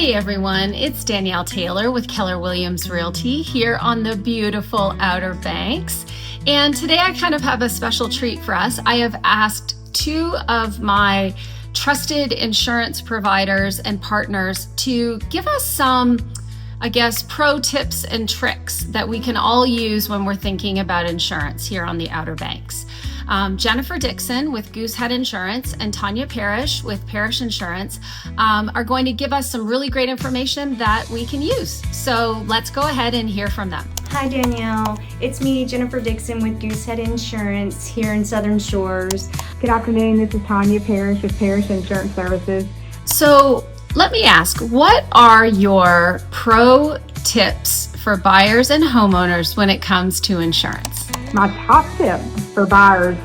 Hey everyone, it's Danielle Taylor with Keller Williams Realty here on the beautiful Outer Banks. And today I kind of have a special treat for us. I have asked two of my trusted insurance providers and partners to give us some, pro tips and tricks that we can all use when we're thinking about insurance here on the Outer Banks. Jennifer Dixon with Goosehead Insurance and Tanya Parrish with Parrish Insurance are going to give us some really great information that we can use. So let's go ahead and hear from them. Hi Danielle, it's me, Jennifer Dixon with Goosehead Insurance here in Southern Shores. Good afternoon, this is Tanya Parrish with Parrish Insurance Services. So let me ask, what are your pro tips for buyers and homeowners when it comes to insurance? My top tip for buyers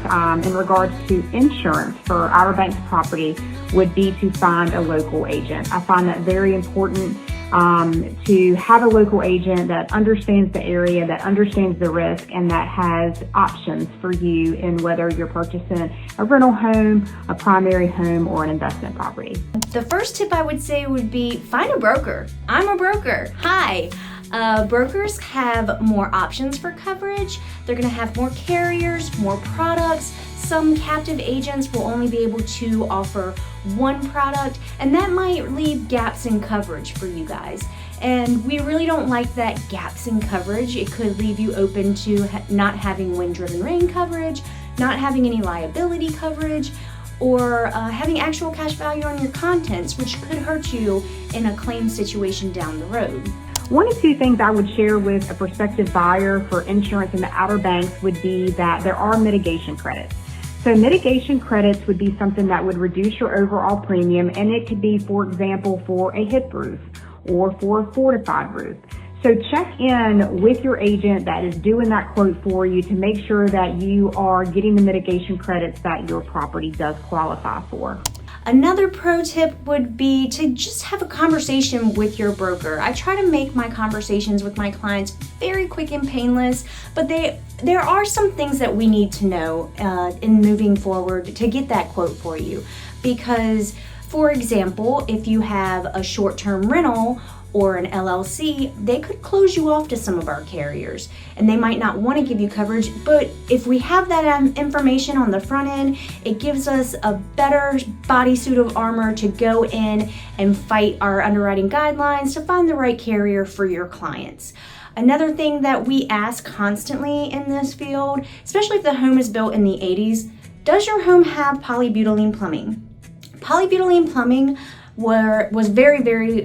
in regards to insurance for Outer Banks property would be to find a local agent. I find that very important to have a local agent that understands the area, that understands the risk, and that has options for you in whether you're purchasing a rental home, a primary home, or an investment property. The first tip I would say would be find a broker. I'm a broker. Hi. Brokers have more options for coverage. They're going to have more carriers, more products. Some captive agents will only be able to offer one product, and that might leave gaps in coverage for you guys. And we really don't like that gaps in coverage. It could leave you open to not having wind-driven rain coverage, not having any liability coverage, or having actual cash value on your contents, which could hurt you in a claim situation down the road. One or two things I would share with a prospective buyer for insurance in the Outer Banks would be that there are mitigation credits. So mitigation credits would be something that would reduce your overall premium, and it could be, for example, for a hip roof or for a fortified roof. So check in with your agent that is doing that quote for you to make sure that you are getting the mitigation credits that your property does qualify for. Another pro tip would be to just have a conversation with your broker. I try to make my conversations with my clients very quick and painless, but there are some things that we need to know in moving forward to get that quote for you. Because, for example, if you have a short-term rental or an LLC, they could close you off to some of our carriers, and they might not want to give you coverage. But if we have that information on the front end, it gives us a better bodysuit of armor to go in and fight our underwriting guidelines to find the right carrier for your clients. Another thing that we ask constantly in this field, especially if the home is built in the 80s, does your home have polybutylene plumbing? Polybutylene plumbing was very, very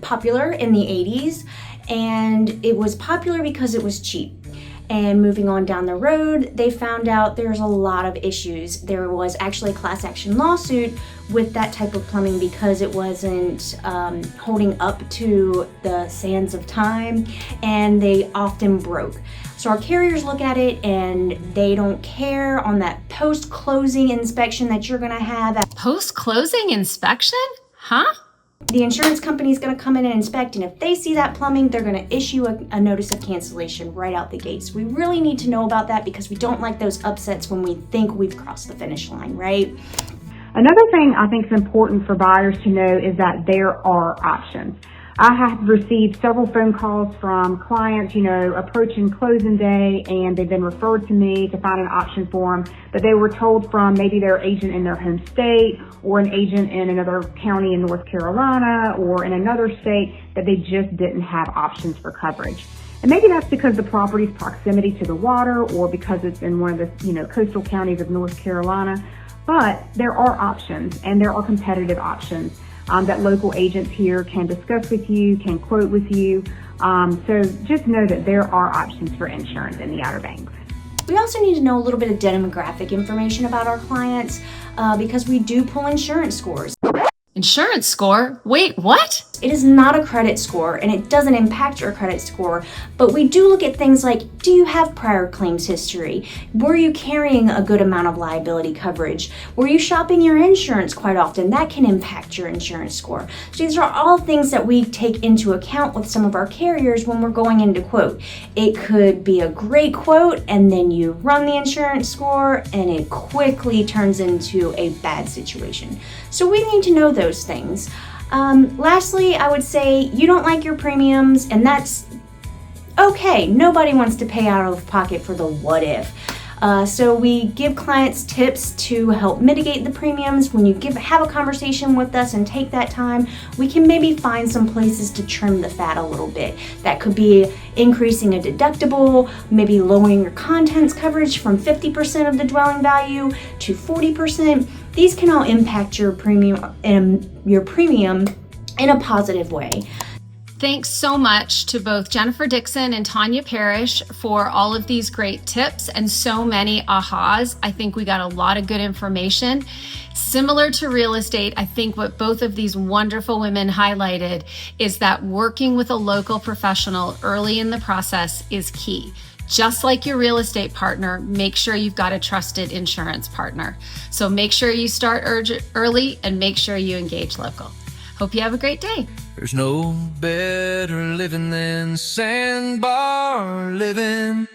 popular in the 80s, and it was popular because it was cheap. And moving on down the road, they found out there's a lot of issues. There was actually a class action lawsuit with that type of plumbing because it wasn't holding up to the sands of time, and they often broke. So our carriers look at it and they don't care on that post-closing inspection that you're gonna have. Post-closing inspection? Huh? The insurance company is going to come in and inspect, and if they see that plumbing, they're going to issue a notice of cancellation right out the gates. We really need to know about that because we don't like those upsets when we think we've crossed the finish line, right? Another thing I think is important for buyers to know is that there are options. I have received several phone calls from clients, approaching closing day, and they've been referred to me to find an option for them, but they were told from maybe their agent in their home state or an agent in another county in North Carolina or in another state that they just didn't have options for coverage. And maybe that's because the property's proximity to the water or because it's in one of the, coastal counties of North Carolina, but there are options, and there are competitive options that local agents here can discuss with you, can quote with you. So just know that there are options for insurance in the Outer Banks. We also need to know a little bit of demographic information about our clients because we do pull insurance scores. Insurance score? Wait, what? It is not a credit score, and it doesn't impact your credit score, but we do look at things like, do you have prior claims history? Were you carrying a good amount of liability coverage? Were you shopping your insurance quite often? That can impact your insurance score. So these are all things that we take into account with some of our carriers when we're going into quote. It could be a great quote, and then you run the insurance score, and it quickly turns into a bad situation. So we need to know those things. Lastly, I would say you don't like your premiums, and that's okay. Nobody wants to pay out of pocket for the what if. So we give clients tips to help mitigate the premiums. When you have a conversation with us and take that time, we can maybe find some places to trim the fat a little bit. That could be increasing a deductible, maybe lowering your contents coverage from 50% of the dwelling value to 40%. These can all impact your premium in a positive way. Thanks so much to both Jennifer Dixon and Tanya Parrish for all of these great tips and so many ahas. I think we got a lot of good information. Similar to real estate, I think what both of these wonderful women highlighted is that working with a local professional early in the process is key. Just like your real estate partner, make sure you've got a trusted insurance partner. So make sure you start early and make sure you engage local. Hope you have a great day. There's no better living than sandbar living.